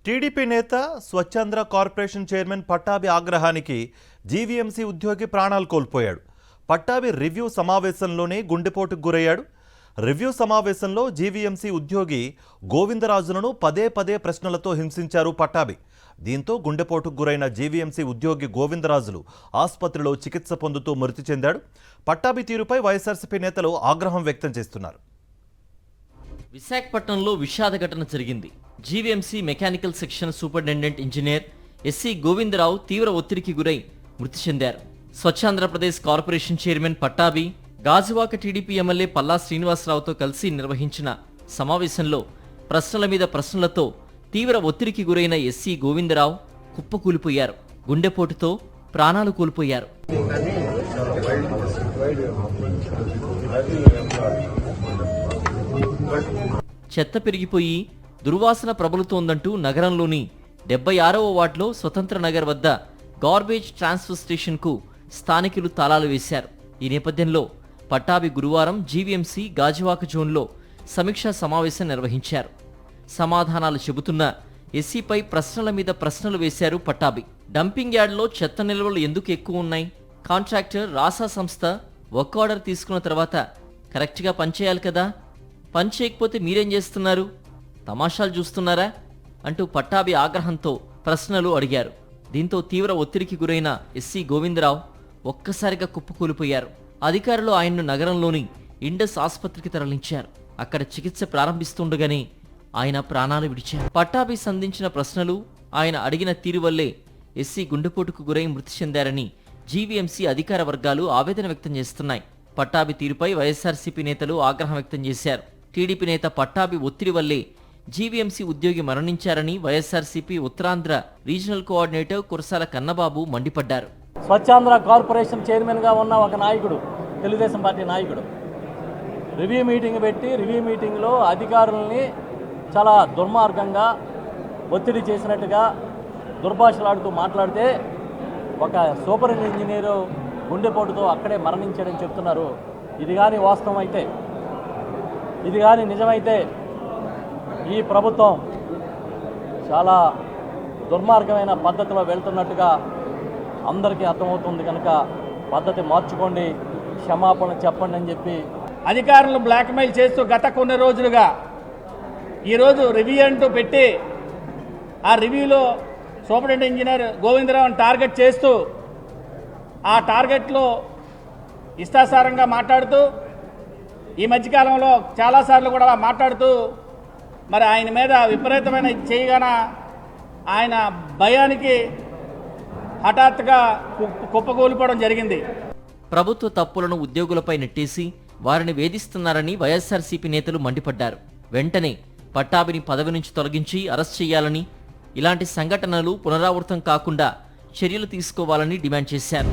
TDP నేత స్వచ్ఛంద్ర corporation chairman Pattabhi ఆగ్రహానికి GVMC ఉద్యోగి ప్రాణాలు కోల్పోయాడు. పట్టాభి రివ్యూ సమావేశంలోనే గుండెపోటుకు గురయ్యాడు. రివ్యూ సమావేశంలో జీవీఎంసీ ఉద్యోగి గోవిందరాజులను పదే పదే ప్రశ్నలతో హింసించారు పట్టాభి. దీంతో గుండెపోటుకు గురైన జీవీఎంసీ ఉద్యోగి గోవిందరాజులు ఆసుపత్రిలో చికిత్స పొందుతూ మృతి చెందాడు. పట్టాభి తీరుపై వైఎస్ఆర్సీపీ నేతలు ఆగ్రహం వ్యక్తం చేస్తున్నారు. విశాఖపట్నంలో విషాద ఘటన జరిగింది. GVMC mechanical section superintendent engineer SE Govindarao తీవ్ర ఒత్తిడికి గురై మృతి చెందారు. Swachh Andhra Pradesh corporation chairman Pattabhi Gajuwaka TDP MLA Palla శ్రీనివాసరావుతో కలిసి నిర్వహించిన సమావేశంలో ప్రశ్నల మీద ప్రశ్నలతో తీవ్ర ఒత్తిడికి గురైన ఎస్సీ గోవిందరావు కుప్పకూలిపోయారు. గుండెపోటుతో ప్రాణాలు కోల్పోయారు. చెత్త పెరిగిపోయి దుర్వాసన ప్రబలుతోందంటూ నగరంలోని 76వ వార్డులో స్వతంత్ర నగర్ వద్ద గార్బేజ్ ట్రాన్స్ఫర్ స్టేషన్కు స్థానికులు తాళాలు వేశారు. ఈ నేపథ్యంలో పట్టాభి గురువారం జీవీఎంసీ గాజువాక జోన్లో సమీక్షా సమావేశం నిర్వహించారు. సమాధానాలు చెబుతున్న ఎస్సీపై ప్రశ్నల మీద ప్రశ్నలు వేశారు పట్టాభి. డంపింగ్ యార్డ్లో చెత్త నిల్వలు ఎందుకు ఎక్కువ ఉన్నాయి? కాంట్రాక్టర్ రాసా సంస్థ వర్క్ ఆర్డర్ తీసుకున్న తర్వాత కరెక్ట్గా పనిచేయాలి కదా, పని చేయకపోతే మీరేం చేస్తున్నారు? తమాషాలు చూస్తున్నారా అంటూ పట్టాభి ఆగ్రహంతో ప్రశ్నలు అడిగారు. దీంతో తీవ్ర ఒత్తిడికి గురైన ఎస్సీ గోవిందరావు ఒక్కసారిగా కుప్పకూలిపోయారు. అధికారులు ఆయన్ను నగరంలోని ఇండస్ ఆసుపత్రికి తరలించారు. అక్కడ చికిత్స ప్రారంభిస్తుండగానే ఆయన ప్రాణాలు విడిచారు. పట్టాభి సంధించిన ప్రశ్నలు, ఆయన అడిగిన తీరు వల్లే ఎస్సీ గుండెపోటుకు గురై మృతి చెందారని జీవీఎంసీ అధికార వర్గాలు ఆవేదన వ్యక్తం చేస్తున్నాయి. పట్టాభి తీరుపై వైఎస్ఆర్సీపీ నేతలు ఆగ్రహం వ్యక్తం చేశారు. టీడీపీ నేత పట్టాభి ఒత్తిడి వల్లే జీవీఎంసీ ఉద్యోగి మరణించారని వైఎస్ఆర్సీపీ ఉత్తరాంధ్ర రీజనల్ కోఆర్డినేటర్ కురసాల కన్నబాబు మండిపడ్డారు. స్వచ్ఛాంధ్ర కార్పొరేషన్ చైర్మన్గా ఉన్న ఒక నాయకుడు, తెలుగుదేశం పార్టీ నాయకుడు, రివ్యూ మీటింగ్ పెట్టి రివ్యూ మీటింగ్లో అధికారుల్ని చాలా దుర్మార్గంగా ఒత్తిడి చేసినట్టుగా దుర్భాషలాడుతూ మాట్లాడితే ఒక సూపర్ ఇంజనీరు గుండెపోటుతో అక్కడే మరణించాడని చెప్తున్నారు. ఇది కానీ వాస్తవం అయితే, ఇది కానీ నిజమైతే ఈ ప్రభుత్వం చాలా దుర్మార్గమైన పద్ధతిలో వెళ్తున్నట్టుగా అందరికీ అర్థమవుతుంది. కనుక పద్ధతి మార్చుకోండి, క్షమాపణ చెప్పండి అని చెప్పి అధికారులను బ్లాక్మెయిల్ చేస్తూ గత కొన్ని రోజులుగా ఈరోజు రివ్యూ అంటూ పెట్టి ఆ రివ్యూలో సూపరింటెండెంట్ ఇంజనీర్ గోవిందరావుని టార్గెట్ చేస్తూ ఆ టార్గెట్లో ఇష్టాసారంగా మాట్లాడుతూ ఈ మధ్యకాలంలో చాలాసార్లు కూడా మాట్లాడుతూ మరి ఆయన మీద విపరీతమైన చేయగాన ఆయన భయానికి హఠాత్తుగా కుప్పకూలిపోవడం జరిగింది. ప్రభుత్వ తప్పులను ఉద్యోగులపై నెట్టేసి వారిని వేధిస్తున్నారని వైఎస్ఆర్సీపీ నేతలు మండిపడ్డారు. వెంటనే పట్టాభిని పదవి నుంచి తొలగించి అరెస్ట్ చేయాలని, ఇలాంటి సంఘటనలు పునరావృతం కాకుండా చర్యలు తీసుకోవాలని డిమాండ్ చేశారు.